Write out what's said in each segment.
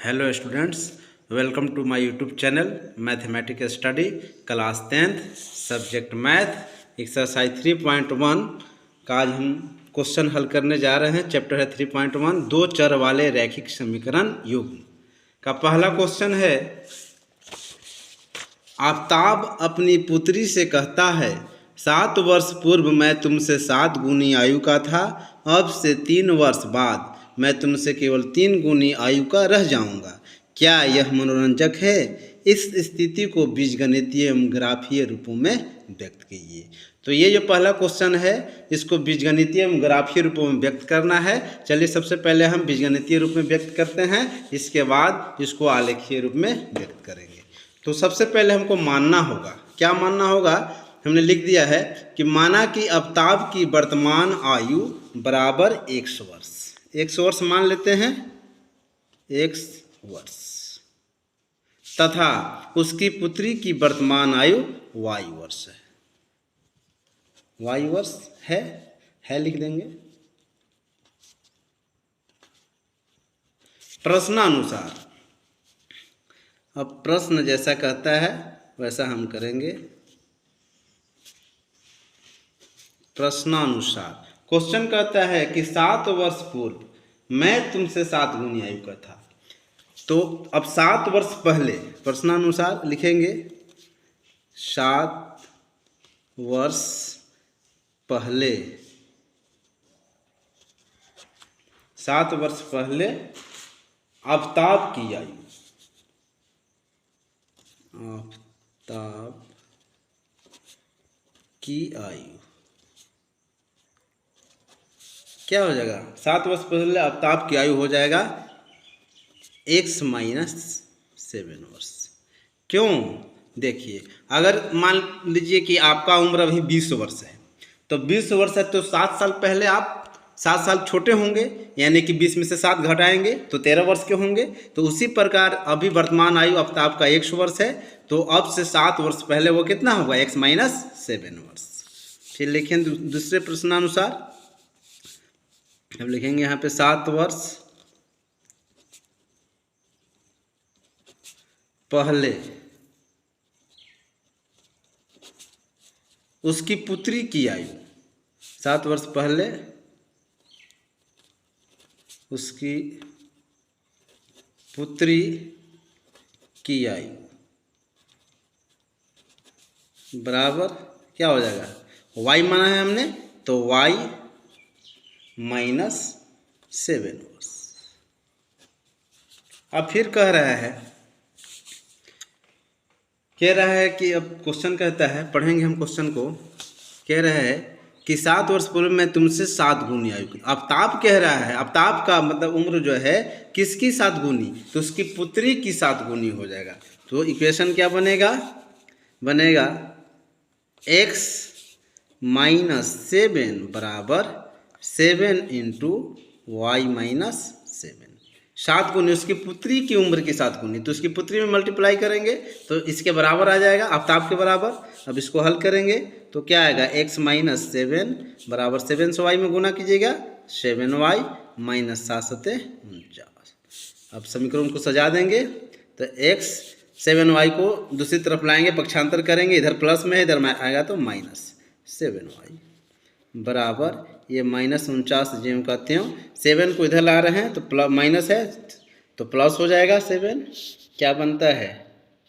Hello students, welcome to my YouTube channel mathematics study class 10th subject math exercise 3.1 का आज हम question हल करने जा रहे हैं। चैप्टर है 3.1 दो चर वाले रैखिक समीकरण युग्म का पहला क्वेश्चन है। आफताब अपनी पुत्री से कहता है 7 वर्ष पूर्व मैं तुमसे 7 गुनी आयु का था, अब से 3 वर्ष बाद मैं तुमसे केवल 3 गुनी आयु का रह जाऊंगा। क्या यह मनोरंजक है? इस स्थिति को बीजगणितीय एवं ग्राफीय रूपों में व्यक्त कीजिए। तो ये जो पहला क्वेश्चन है इसको बीजगणितीय एवं ग्राफीय रूपों में व्यक्त करना है। चलिए सबसे पहले हम बीजगणितीय रूप में व्यक्त करते हैं, इसके बाद इसको आलेखीय रूप में व्यक्त करेंगे। तो सबसे पहले हमको मानना होगा, क्या मानना होगा? हमने लिख दिया है कि माना कि आफताब की वर्तमान आयु बराबर 100 वर्ष। 100 वर्ष मान लेते हैं, 100 वर्ष, तथा उसकी पुत्री की वर्तमान आयु y वर्ष है। y वर्ष है लिख देंगे। प्रश्नानुसार, अब प्रश्न जैसा कहता है वैसा हम करेंगे। प्रश्नानुसार क्वेश्चन कहता है कि 7 वर्ष पूर्व मैं तुमसे 7 गुनी आयु का था। तो अब 7 वर्ष पहले प्रश्नानुसार लिखेंगे 7 वर्ष पहले, 7 वर्ष पहले आफताब की आयु, आफताब की आयु क्या हो जाएगा? 7 वर्ष पहले आफताब की आयु हो जाएगा x माइनस 7 वर्ष। क्यों? देखिए, अगर मान लीजिए कि आपका उम्र अभी 20 वर्ष है, तो 20 वर्ष है तो 7 साल पहले आप 7 साल छोटे होंगे, यानी कि 20 में से 7 घटाएंगे तो 13 वर्ष के होंगे। तो उसी प्रकार अभी वर्तमान आयु आफताब का 100 वर्ष है, तो अब से 7 वर्ष पहले वो कितना होगा? x माइनस 7 वर्ष। फिर लिखें दूसरे प्रश्नानुसार, अब लिखेंगे यहाँ पे 7 वर्ष पहले उसकी पुत्री की आयु, 7 वर्ष पहले उसकी पुत्री की आयु बराबर क्या हो जाएगा? y माना है हमने, तो y माइनस 7 वर्ष। अब फिर कह रहा है कि अब क्वेश्चन कहता है, पढ़ेंगे हम क्वेश्चन को। कह रहा है कि 7 वर्ष पूर्व मैं तुमसे 7 गुनी आयु की। आफताब कह रहा है, आफताब का मतलब उम्र जो है किसकी 7 गुनी? तो उसकी पुत्री की 7 गुनी हो जाएगा। तो इक्वेशन क्या बनेगा? x माइनस 7 बराबर 7 इंटू वाई माइनस 7। 7 गुनी उसकी पुत्री की उम्र की 7 गुनी, तो उसकी पुत्री में मल्टीप्लाई करेंगे तो इसके बराबर आ जाएगा, आफताब के बराबर। अब इसको हल करेंगे तो क्या आएगा? x माइनस 7 बराबर 7 से y में गुना कीजिएगा, 7y माइनस 7 × 49। अब समीकरण को सजा देंगे तो x 7y को दूसरी तरफ लाएंगे, पक्षांतर करेंगे, इधर प्लस में है, इधर आएगा तो माइनस 7y बराबर ये माइनस 49 जो कहते हो, 7 को इधर ला रहे हैं तो प्लस माइनस है तो प्लस हो जाएगा 7। क्या बनता है?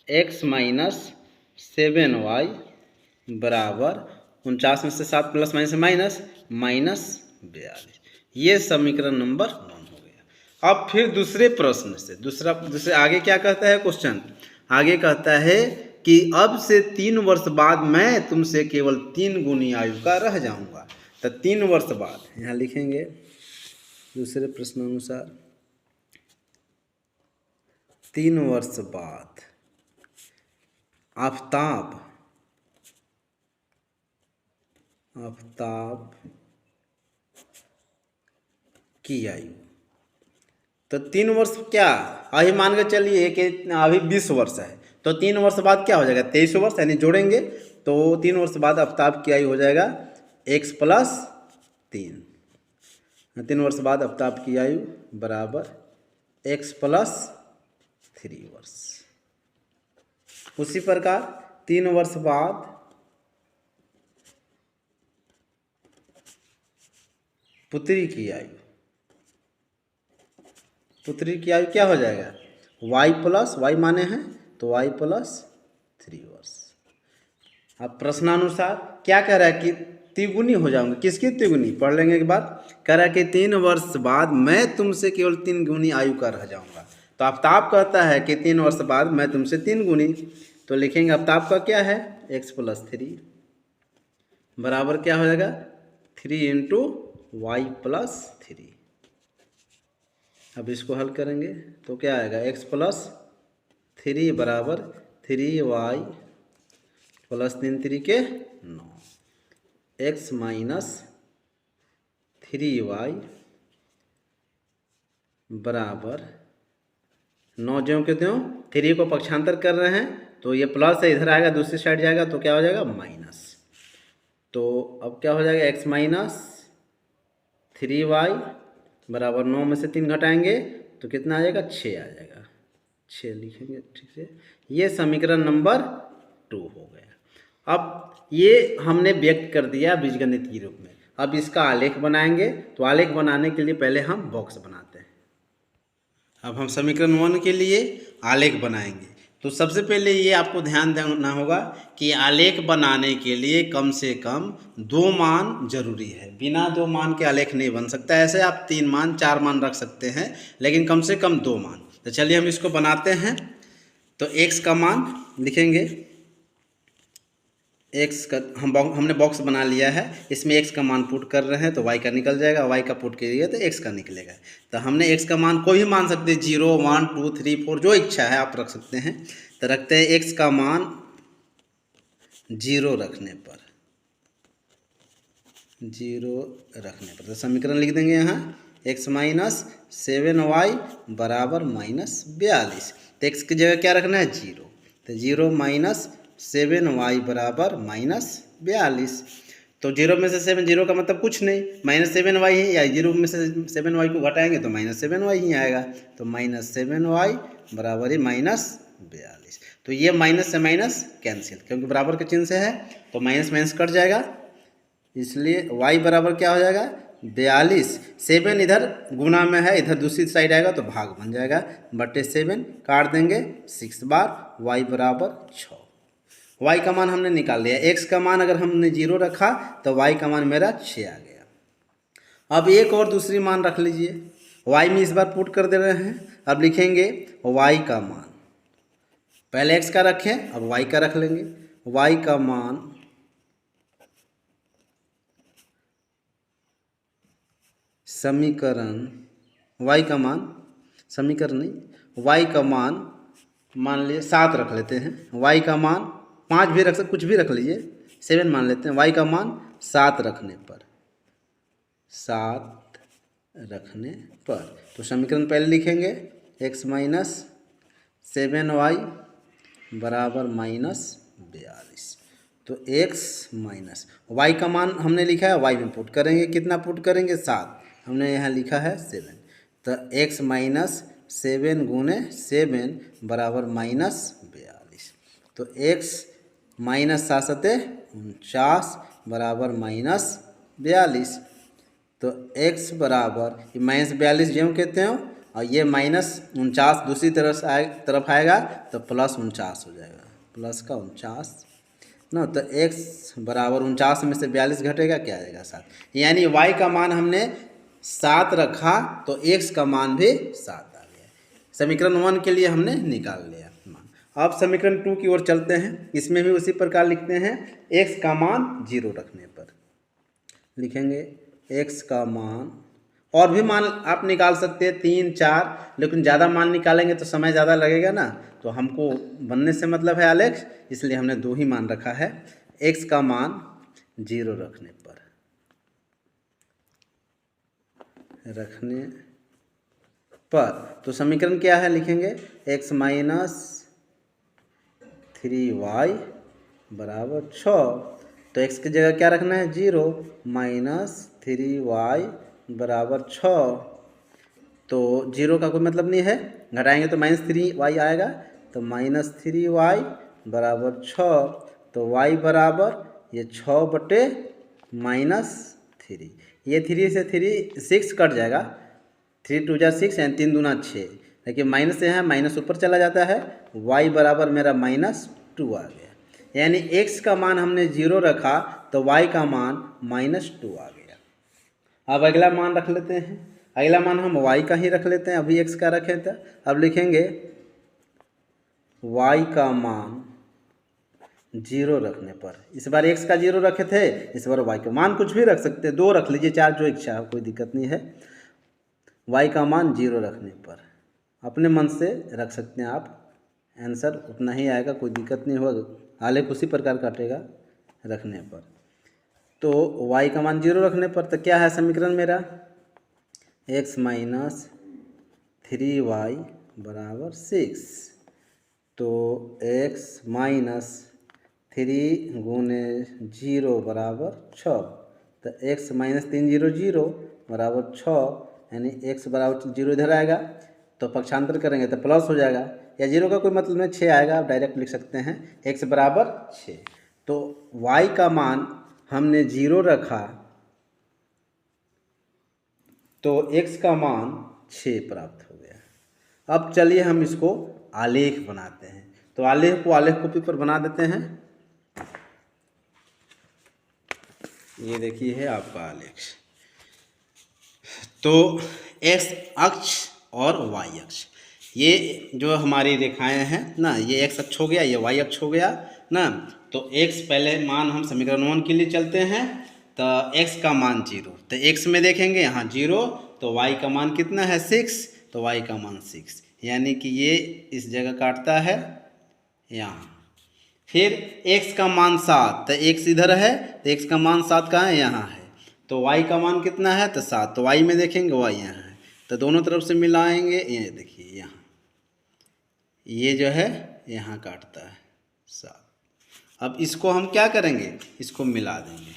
x माइनस 7y बराबर 49 में से 7 प्लस माइनस माइनस 42। ये समीकरण नंबर 1 हो गया। अब फिर दूसरे प्रश्न से दूसरे आगे क्या कहता है क्वेश्चन? आगे कहता है कि अब से 3 वर्ष बाद मैं तुमसे केवल 3 गुनी आयु का रह जाऊंगा। तो 3 वर्ष बाद यहाँ लिखेंगे दूसरे प्रश्नानुसार, 3 वर्ष बाद आफताब की आयु। तो 3 वर्ष क्या, अभी मान के चलिए कि अभी 20 वर्ष है, तो 3 वर्ष बाद क्या हो जाएगा? 23 वर्ष, यानी जोड़ेंगे तो 3 वर्ष बाद आफताब की आयु हो जाएगा x प्लस 3। 3 वर्ष बाद आफताब की आयु बराबर x प्लस 3 वर्ष। उसी प्रकार 3 वर्ष बाद पुत्री की आयु, पुत्री की आयु क्या हो जाएगा, y प्लस वाई माने हैं तो y प्लस 3 वर्ष। अब प्रश्नानुसार क्या कह रहा है कि तिगुनी हो जाऊंगी, किसकी तिगुनी पढ़ लेंगे एक बार। कह रहा है कि 3 वर्ष बाद मैं तुमसे केवल 3 गुनी आयु का रह जाऊंगा। तो आफ्ताब कहता है कि 3 वर्ष बाद मैं तुमसे 3 गुनी, तो लिखेंगे आफ्ताब का क्या है x प्लस 3 बराबर क्या हो जाएगा 3 इंटू वाई प्लस 3। अब इसको हल करेंगे तो क्या आएगा x प्लस 3 बराबर 3y प्लस 3 3 के 9, x माइनस 3y बराबर 9 ज्यों के त्यों 3 को पक्षांतर कर रहे हैं तो ये प्लस है, इधर आएगा दूसरी साइड जाएगा तो क्या हो जाएगा माइनस। तो अब क्या हो जाएगा x माइनस 3y बराबर 9 में से 3 घटाएंगे तो कितना आ जाएगा 6 आ जाएगा, 6 लिखेंगे ठीक से। ये समीकरण नंबर 2 हो गया। अब ये हमने व्यक्त कर दिया बीजगणित के रूप में। अब इसका आलेख बनाएंगे, तो आलेख बनाने के लिए पहले हम बॉक्स बनाते हैं। अब हम समीकरण 1 के लिए आलेख बनाएंगे। तो सबसे पहले ये आपको ध्यान देना होगा कि आलेख बनाने के लिए कम से कम 2 मान जरूरी है। बिना 2 मान के आलेख नहीं बन सकता। ऐसे आप 3 मान 4 मान रख सकते हैं, लेकिन कम से कम 2 मान। तो चलिए हम इसको बनाते हैं। तो x का मान लिखेंगे, x का हमने बॉक्स बना लिया है, इसमें x का मान पुट कर रहे हैं तो y का निकल जाएगा, y का पुट करिए तो x का निकलेगा। तो हमने x का मान कोई भी मान सकते हैं, 0 1 2 3 4 जो इच्छा है आप रख सकते हैं। तो रखते हैं x का मान 0 रखने पर, 0 रखने पर तो समीकरण लिख देंगे यहाँ x माइनस 7y बराबर माइनस 42। तो x की जगह क्या रखना है 0, तो 0 माइनस 7y बराबर माइनस 42। तो 0 में से 7, 0 का मतलब कुछ नहीं, माइनस 7y है, या 0 में से 7y को घटाएंगे तो माइनस 7y ही आएगा। तो माइनस 7y बराबर ही माइनस 42। तो ये माइनस से माइनस कैंसिल, क्योंकि बराबर के चिन्ह से है तो माइनस माइनस कट जाएगा, इसलिए y बराबर क्या हो जाएगा 42। 7 इधर गुना में है, इधर दूसरी साइड आएगा तो भाग बन जाएगा, बटे 7 काट देंगे 6 बार, y बराबर 6। y का मान हमने निकाल लिया। x का मान अगर हमने 0 रखा तो y का मान मेरा 6 आ गया। अब एक और दूसरी मान रख लीजिए, y में इस बार पुट कर दे रहे हैं। अब लिखेंगे y का मान, पहले x का रखें अब y का रख लेंगे। y का मान समीकरण, y का मान समीकरण नहीं, y का मान लिए 7 रख लेते हैं। y का मान 5 भी रख सकते, कुछ भी रख लीजिए, 7 मान लेते हैं। y का मान 7 रखने पर, 7 रखने पर तो समीकरण पहले लिखेंगे x माइनस 7y बराबर माइनस 42। तो x माइनस y का मान हमने लिखा है, y में पुट करेंगे, कितना पुट करेंगे 7, हमने यहाँ लिखा है 7। तो x माइनस 7 गुने 7 बराबर माइनस 42। तो x माइनस 7 49 बराबर माइनस 42। तो x बराबर माइनस 42 ज्यों कहते हो, और ये माइनस 49 दूसरी तरफ आएगा तो प्लस 49 हो जाएगा, प्लस का 49 ना। तो x बराबर 49 में से 42 घटेगा क्या आ जाएगा 7, यानी y का मान हमने 7 रखा तो x का मान भी 7 आ गया। समीकरण 1 के लिए हमने निकाल लिया मान। अब समीकरण 2 की ओर चलते हैं। इसमें भी उसी प्रकार लिखते हैं, x का मान 0 रखने पर लिखेंगे x का मान, और भी मान आप निकाल सकते हैं 3 4, लेकिन ज़्यादा मान निकालेंगे तो समय ज़्यादा लगेगा ना, तो हमको बनने से मतलब है आलेख, इसलिए हमने 2 ही मान रखा है। x का मान 0 रखने पर तो समीकरण क्या है लिखेंगे x माइनस 3y बराबर 6। तो x की जगह क्या रखना है 0, माइनस 3y बराबर 6। तो जीरो का कोई मतलब नहीं है, घटाएंगे तो -3y आएगा, तो -3y बराबर 6, तो y बराबर ये 6/-3, ये 3 से 3 6 कट जाएगा, 3 2 जा 6 एंड 3 दूना 6, देखिए माइनस से है माइनस ऊपर चला जाता है, y बराबर मेरा -2 आ गया, यानी x का मान हमने 0 रखा तो y का मान -2 आ गया। अब अगला मान रख लेते हैं, अगला मान हम y का ही रख लेते हैं, अभी x का रखे थे, अब लिखेंगे y का मान 0 रखने पर, इस बार x का 0 रखे थे, इस बार y का मान कुछ भी रख सकते हैं, 2 रख लीजिए, 4 जो इच्छा है, कोई दिक्कत नहीं है। y का मान 0 रखने पर अपने मन से रख सकते हैं आप, आंसर उतना ही आएगा, कोई दिक्कत नहीं होगा, आलेख उसी प्रकार काटेगा रखने पर। तो y का मान 0 रखने पर तो क्या है समीकरण मेरा, x माइनस 3y बराबर 6, तो x माइनस 3 गुने 0 बराबर 6, तो x माइनस 3 0 0 बराबर 6, यानी x बराबर 0 इधर आएगा, तो पक्षांतर करेंगे तो प्लस हो जाएगा, या 0 का कोई मतलब नहीं, 6 आएगा, आप डायरेक्ट लिख सकते हैं x बराबर 6। तो y का मान हमने 0 रखा तो x का मान 6 प्राप्त हो गया। अब चलिए हम इसको आलेख बनाते हैं, तो आलेख को आलेख कॉपी पर बना देते हैं। ये देखिए है आपका आलेख, तो x अक्ष और y अक्ष, ये जो हमारी रेखाएं हैं ना, ये x अक्ष हो गया, ये y अक्ष हो गया ना, तो x पहले मान हम समीकरण 1 के लिए चलते हैं, तो x का मान 0, तो x में देखेंगे यहाँ 0, तो y का मान कितना है 6, तो y का मान 6, यानी कि ये इस जगह काटता है यहाँ। फिर x का मान 7, तो x इधर है, तो x का मान 7 कहाँ है, यहाँ है, तो y का मान कितना है, तो 7, तो y में देखेंगे y यहाँ है, तो दोनों तरफ से मिलाएंगे, ये देखिए यहाँ, ये जो है यहाँ काटता है 7। अब इसको हम क्या करेंगे, इसको मिला देंगे,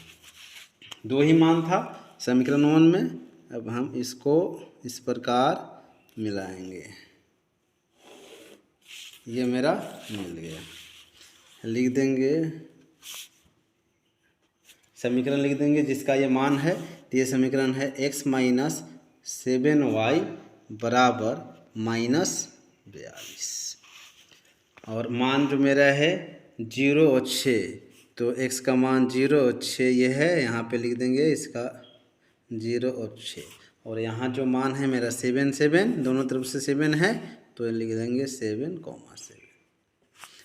2 ही मान था समीकरण 1 में, अब हम इसको इस प्रकार मिलाएंगे, ये मेरा मिल गया, लिख देंगे समीकरण, लिख देंगे जिसका ये मान है, तो ये समीकरण है x माइनस 7y बराबर -42, और मान जो मेरा है 0 और 6, तो x का मान 0 और 6 ये है, यहाँ पे लिख देंगे इसका 0 और 6, और यहाँ जो मान है मेरा 7 7, दोनों तरफ से 7 है, तो लिख देंगे 7,7।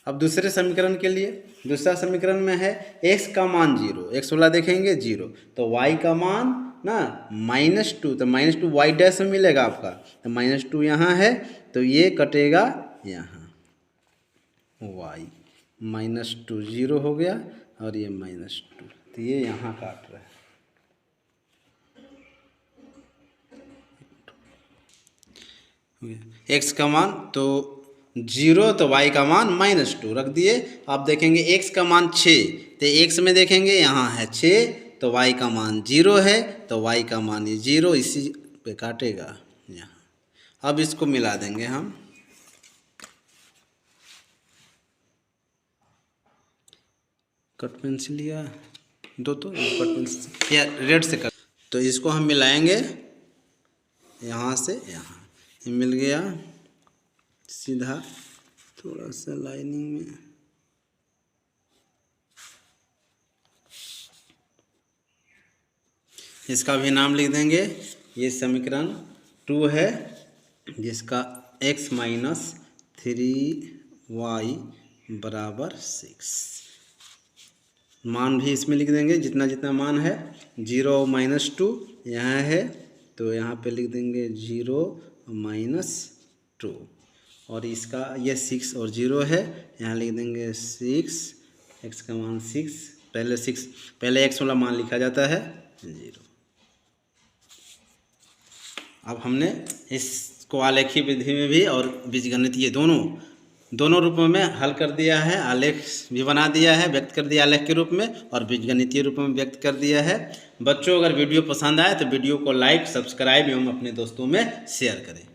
अब दूसरे समीकरण के लिए, दूसरा समीकरण में है x का मान 0, x वाला देखेंगे 0, तो y का मान ना -2, तो -2 y डैश में मिलेगा आपका, तो -2 यहाँ है, तो ये कटेगा यहाँ, y -2 0 हो गया, और ये -2, तो ये यहाँ काट रहा है। x का मान तो 0, तो y का मान -2 रख दिए। आप देखेंगे x का मान 6, तो x में देखेंगे यहाँ है 6, तो y का मान 0 है, तो y का मान ये 0 इसी पे काटेगा यहाँ। अब इसको मिला देंगे हम, कट पेंसिल या दो, तो कट पेंसिल या रेड से कट, तो इसको हम मिलाएंगे यहाँ से यहाँ, ये मिल गया सीधा, थोड़ा सा लाइनिंग में, इसका भी नाम लिख देंगे, ये समीकरण 2 है, जिसका x माइनस 3y बराबर 6, मान भी इसमें लिख देंगे, जितना जितना मान है, 0 -2 यहाँ है, तो यहाँ पे लिख देंगे 0 -2, और इसका ये 6 और 0 है, यहाँ लिख देंगे 6, x का मान 6, पहले x वाला मान लिखा जाता है 0। अब हमने इसको आलेखी विधि में भी और बीजगणित ये दोनों दोनों रूपों में हल कर दिया है, आलेख भी बना दिया है, व्यक्त कर दिया आलेख के रूप में और बीजगणितीय रूप में व्यक्त कर दिया है। बच्चों अगर वीडियो पसंद आए तो वीडियो को लाइक, सब्सक्राइब एवं अपने दोस्तों में शेयर करें।